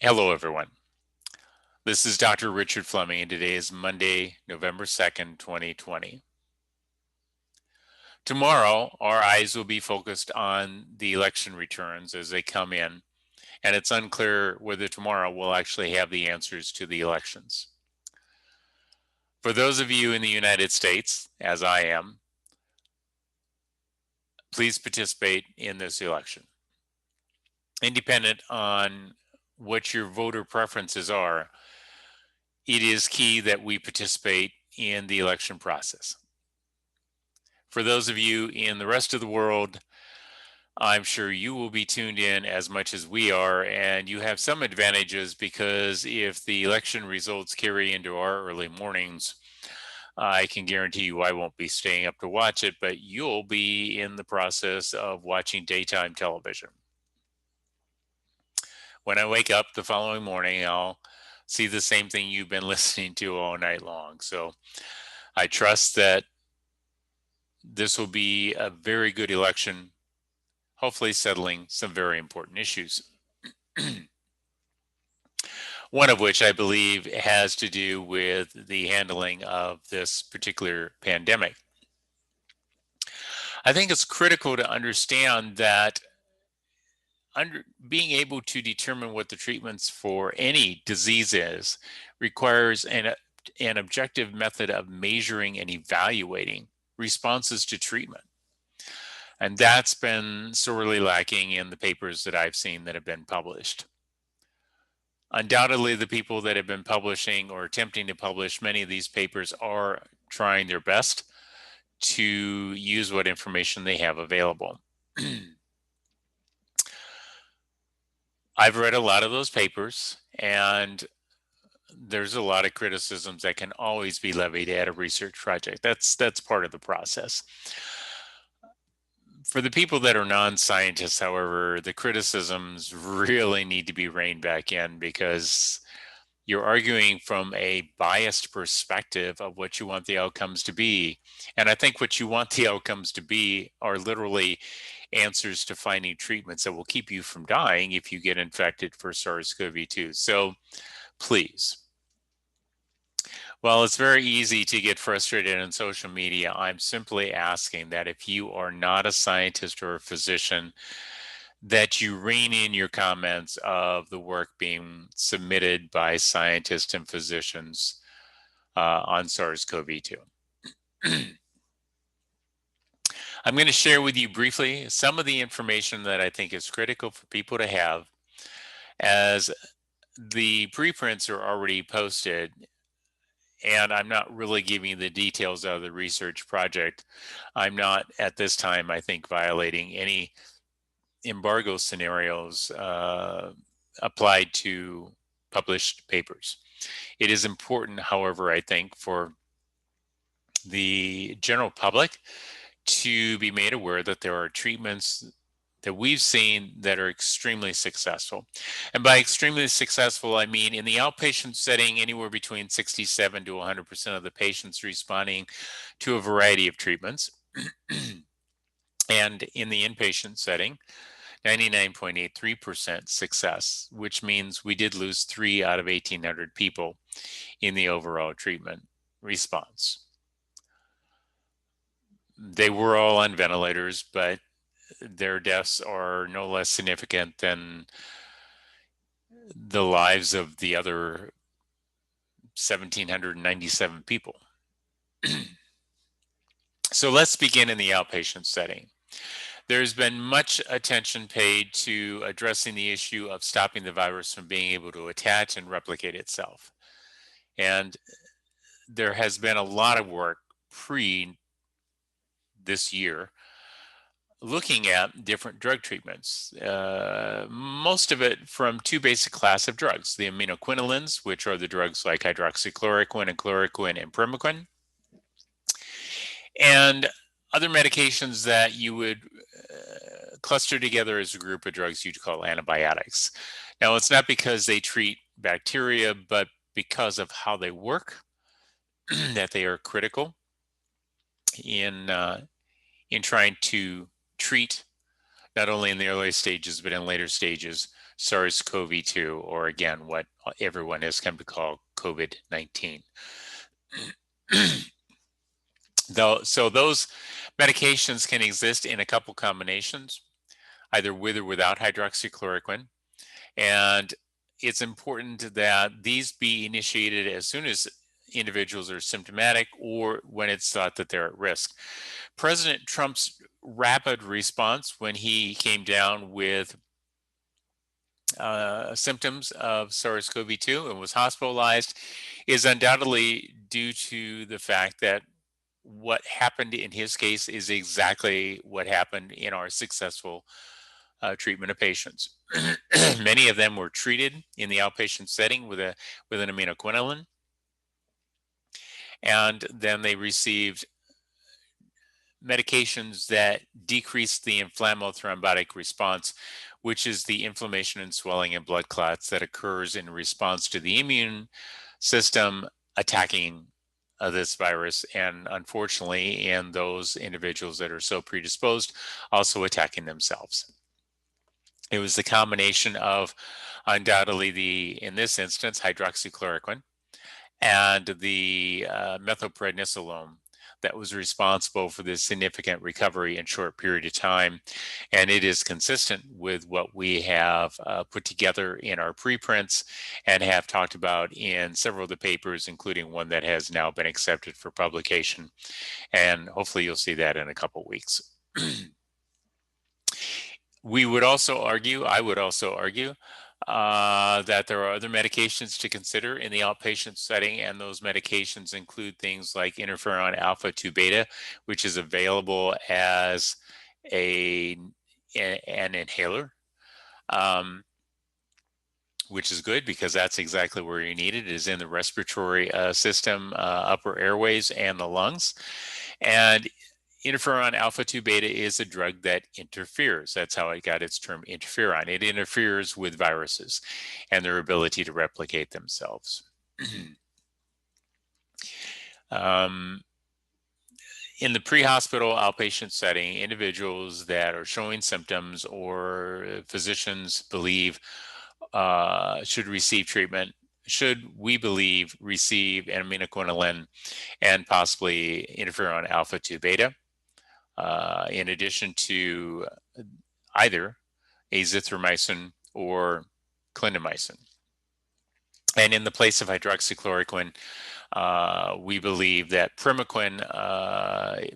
Hello, everyone. This is Dr. Richard Fleming, and today is Monday, November 2nd, 2020. Tomorrow, our eyes will be focused on the election returns as they come in, and it's unclear whether tomorrow we'll actually have the answers to the elections. For those of you in the United States, as I am, please participate in this election. Independent on what your voter preferences are, it is key that we participate in the election process. For those of you in the rest of the world, I'm sure you will be tuned in as much as we are, and you have some advantages because if the election results carry into our early mornings, I can guarantee you I won't be staying up to watch it, but you'll be in the process of watching daytime television. When I wake up the following morning, I'll see the same thing you've been listening to all night long. So I trust that this will be a very good election, hopefully settling some very important issues. One of which I believe has to do with the handling of this particular pandemic. I think it's critical to understand that being able to determine what the treatments for any disease is requires an objective method of measuring and evaluating responses to treatment. And that's been sorely lacking in the papers that I've seen that have been published. Undoubtedly, the people that have been publishing or attempting to publish many of these papers are trying their best to use what information they have available. I've read a lot of those papers, and there's a lot of criticisms that can always be levied at a research project. That's part of the process. For the people that are non-scientists, however, the criticisms really need to be reined back in because you're arguing from a biased perspective of what you want the outcomes to be. And I think what you want the outcomes to be are literally answers to finding treatments that will keep you from dying if you get infected for SARS-CoV-2. So please. Well, it's very easy to get frustrated on social media. I'm simply asking that if you are not a scientist or a physician, that you rein in your comments of the work being submitted by scientists and physicians on SARS-CoV-2. I'm going to share with you briefly some of the information that I think is critical for people to have, as the preprints are already posted, and I'm not really giving you the details of the research project. I'm not at this time, I think, violating any embargo scenarios applied to published papers. It is important, however, I think, for the general public to be made aware that there are treatments that we've seen that are extremely successful. And by extremely successful, I mean in the outpatient setting, anywhere between 67 to 100% of the patients responding to a variety of treatments. And in the inpatient setting, 99.83% success, which means we did lose 3 out of 1,800 people in the overall treatment response. They were all on ventilators, but their deaths are no less significant than the lives of the other 1,797 people. So let's begin in the outpatient setting. There's been much attention paid to addressing the issue of stopping the virus from being able to attach and replicate itself. And there has been a lot of work this year looking at different drug treatments, most of it from 2 basic class of drugs, the aminoquinolines, which are the drugs like hydroxychloroquine and chloroquine and primaquine, and other medications that you would cluster together as a group of drugs you'd call antibiotics. Now, it's not because they treat bacteria, but because of how they work, that they are critical in trying to treat not only in the early stages, but in later stages, SARS-CoV-2, or again, what everyone has come to call COVID-19. So those medications can exist in a couple combinations, either with or without hydroxychloroquine. And it's important that these be initiated as soon as individuals are symptomatic or when it's thought that they're at risk. President Trump's rapid response when he came down with symptoms of SARS-CoV-2 and was hospitalized is undoubtedly due to the fact that what happened in his case is exactly what happened in our successful treatment of patients. Many of them were treated in the outpatient setting with an immunoquinolin, and then they received medications that decrease the inflammothrombotic response, which is the inflammation and swelling and blood clots that occurs in response to the immune system attacking this virus, and unfortunately, in those individuals that are so predisposed, also attacking themselves. It was the combination of undoubtedly in this instance, hydroxychloroquine and the methylprednisolone that was responsible for this significant recovery in short period of time. And it is consistent with what we have put together in our preprints and have talked about in several of the papers, including one that has now been accepted for publication. And hopefully you'll see that in a couple weeks. I would also argue, that there are other medications to consider in the outpatient setting, and those medications include things like interferon alpha 2 beta, which is available as an inhaler, which is good because that's exactly where you need it, is in the respiratory system, upper airways, and the lungs. And interferon alpha 2 beta is a drug that interferes. That's how it got its term interferon. It interferes with viruses and their ability to replicate themselves. In the pre-hospital outpatient setting, individuals that are showing symptoms or physicians believe should receive treatment, we believe, receive an immunoquinolin and possibly interferon alpha 2 beta. In addition to either azithromycin or clindamycin. And in the place of hydroxychloroquine, we believe that Primaquine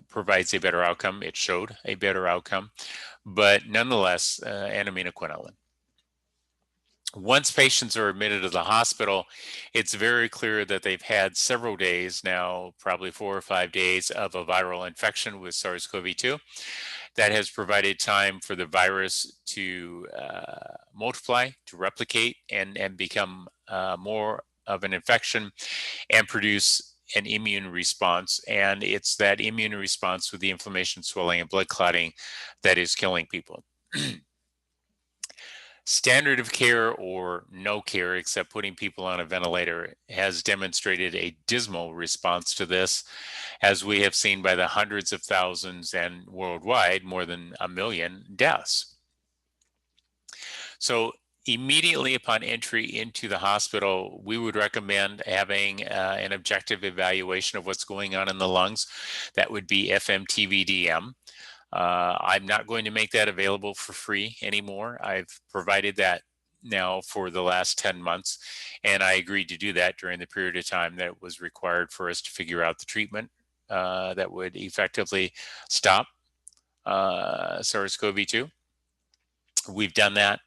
provides a better outcome. It showed a better outcome, but nonetheless, an immunoquinolin. Once patients are admitted to the hospital, it's very clear that they've had several days now, probably 4 or 5 days of a viral infection with SARS-CoV-2. That has provided time for the virus to multiply, to replicate, and become more of an infection and produce an immune response. And it's that immune response with the inflammation, swelling, and blood clotting that is killing people. Standard of care or no care, except putting people on a ventilator, has demonstrated a dismal response to this, as we have seen by the hundreds of thousands and worldwide more than 1 million deaths. So immediately upon entry into the hospital, we would recommend having an objective evaluation of what's going on in the lungs. That would be FMTVDM. I'm not going to make that available for free anymore. I've provided that now for the last 10 months, and I agreed to do that during the period of time that was required for us to figure out the treatment that would effectively stop SARS-CoV-2. We've done that,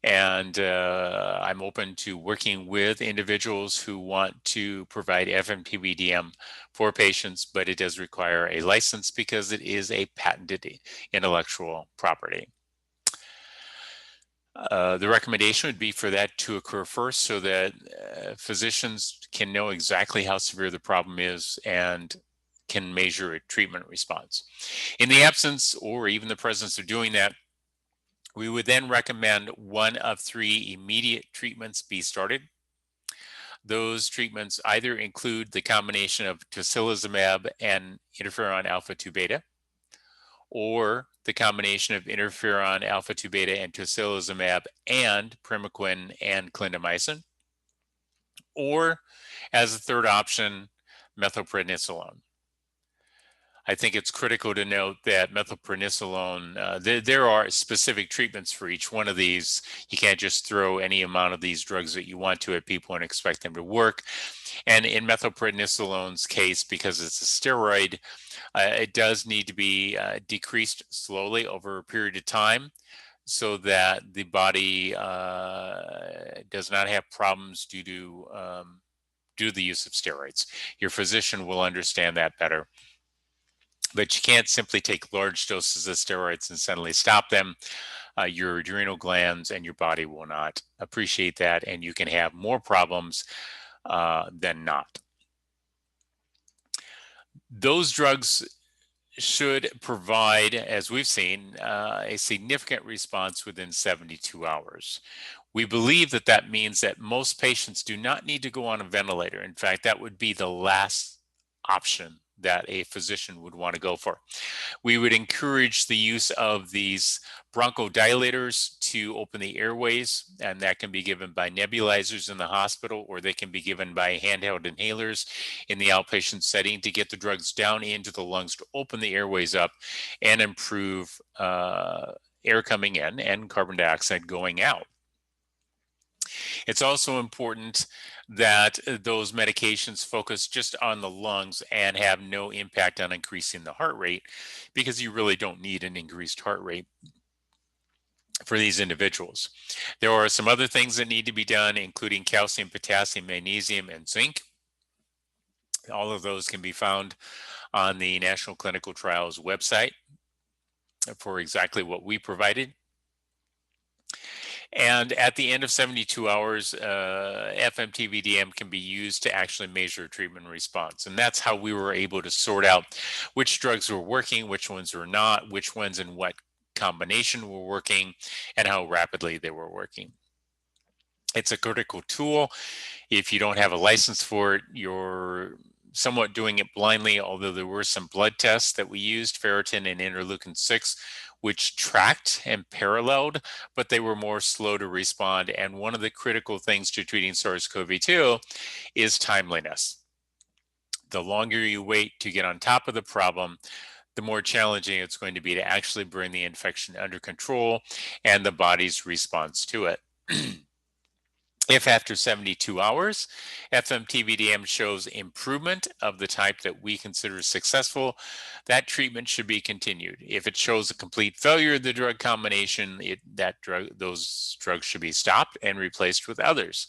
and I'm open to working with individuals who want to provide FMTVDM for patients, but it does require a license because it is a patented intellectual property. The recommendation would be for that to occur first so that physicians can know exactly how severe the problem is and can measure a treatment response. In the absence or even the presence of doing that, we would then recommend 1 of 3 immediate treatments be started. Those treatments either include the combination of tocilizumab and interferon alpha 2 beta, or the combination of interferon alpha 2 beta and tocilizumab and primaquine and clindamycin, or as a third option, methylprednisolone. I think it's critical to note that methylprednisolone, there are specific treatments for each one of these. You can't just throw any amount of these drugs that you want to at people and expect them to work. And in methylprednisolone's case, because it's a steroid, it does need to be decreased slowly over a period of time so that the body does not have problems due to the use of steroids. Your physician will understand that better. But you can't simply take large doses of steroids and suddenly stop them. Your adrenal glands and your body will not appreciate that, and you can have more problems than not. Those drugs should provide, as we've seen, a significant response within 72 hours. We believe that that means that most patients do not need to go on a ventilator. In fact, that would be the last option that a physician would want to go for. We would encourage the use of these bronchodilators to open the airways, and that can be given by nebulizers in the hospital, or they can be given by handheld inhalers in the outpatient setting to get the drugs down into the lungs to open the airways up and improve air coming in and carbon dioxide going out. It's also important that those medications focus just on the lungs and have no impact on increasing the heart rate, because you really don't need an increased heart rate for these individuals. There are some other things that need to be done, including calcium, potassium, magnesium, and zinc. All of those can be found on the National Clinical Trials website for exactly what we provided. And at the end of 72 hours, FMT-VDM can be used to actually measure treatment response. And that's how we were able to sort out which drugs were working, which ones were not, which ones in what combination were working, and how rapidly they were working. It's a critical tool. If you don't have a license for it, you're somewhat doing it blindly, although there were some blood tests that we used, ferritin and interleukin 6, which tracked and paralleled, but they were more slow to respond. And one of the critical things to treating SARS-CoV-2 is timeliness. The longer you wait to get on top of the problem, the more challenging it's going to be to actually bring the infection under control and the body's response to it. If after 72 hours, FMT-VDM shows improvement of the type that we consider successful, that treatment should be continued. If it shows a complete failure of the drug combination, those drugs should be stopped and replaced with others.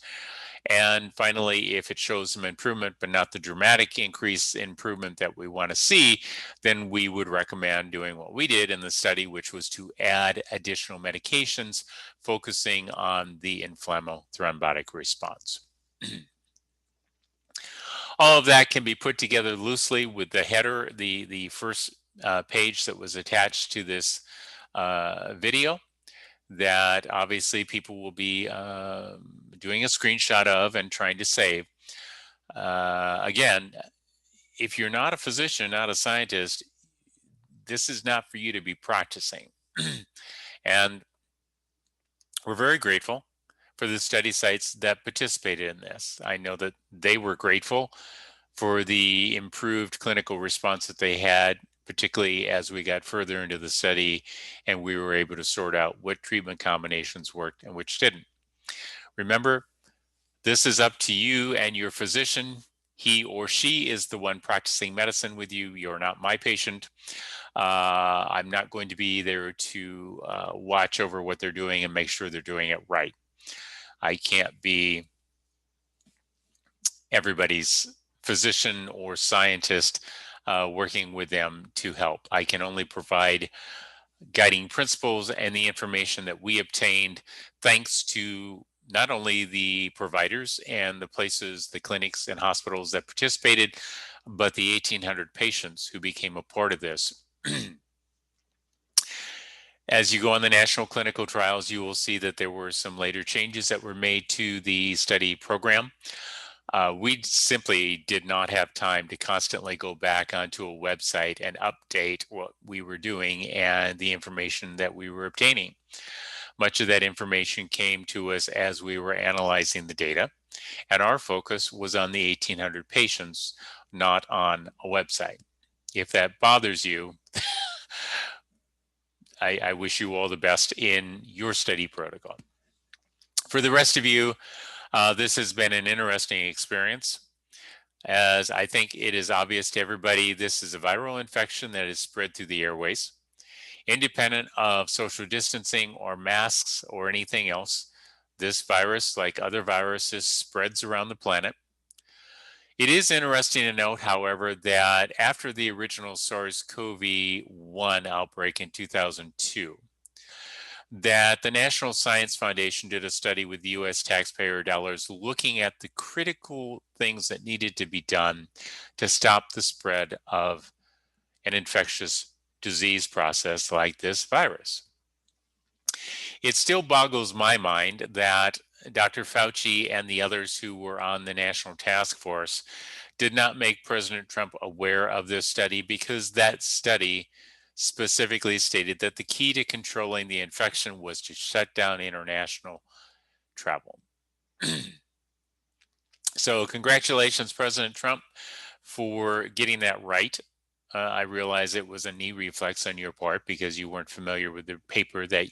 And finally, if it shows some improvement, but not the dramatic increase improvement that we want to see, then we would recommend doing what we did in the study, which was to add additional medications focusing on the inflammothrombotic response. All of that can be put together loosely with the header, the first page that was attached to this video, that obviously people will be doing a screenshot of and trying to save. Again, if you're not a physician, not a scientist, this is not for you to be practicing. And we're very grateful for the study sites that participated in this. I know that they were grateful for the improved clinical response that they had, particularly as we got further into the study and we were able to sort out what treatment combinations worked and which didn't. Remember, this is up to you and your physician. He or she is the one practicing medicine with you. You're not my patient. I'm not going to be there to watch over what they're doing and make sure they're doing it right. I can't be everybody's physician or scientist working with them to help. I can only provide guiding principles and the information that we obtained thanks to not only the providers and the places, the clinics and hospitals that participated, but the 1,800 patients who became a part of this. As you go on the national clinical trials, you will see that there were some later changes that were made to the study program. We simply did not have time to constantly go back onto a website and update what we were doing and the information that we were obtaining. Much of that information came to us as we were analyzing the data, and our focus was on the 1,800 patients, not on a website. If that bothers you, I wish you all the best in your study protocol. For the rest of you, this has been an interesting experience. As I think it is obvious to everybody, this is a viral infection that is spread through the airways. Independent of social distancing or masks or anything else, this virus, like other viruses, spreads around the planet. It is interesting to note, however, that after the original SARS-CoV-1 outbreak in 2002, that the National Science Foundation did a study with US taxpayer dollars looking at the critical things that needed to be done to stop the spread of an infectious disease process like this virus. It still boggles my mind that Dr. Fauci and the others who were on the National Task Force did not make President Trump aware of this study, because that study specifically stated that the key to controlling the infection was to shut down international travel. So congratulations, President Trump, for getting that right. I realize it was a knee reflex on your part because you weren't familiar with the paper that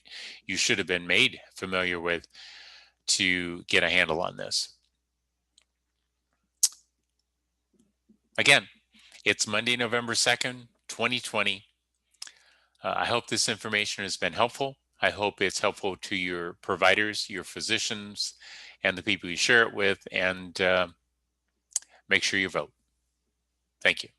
you should have been made familiar with to get a handle on this. Again, it's Monday, November 2nd, 2020. I hope this information has been helpful. I hope it's helpful to your providers, your physicians, and the people you share it with, and make sure you vote. Thank you.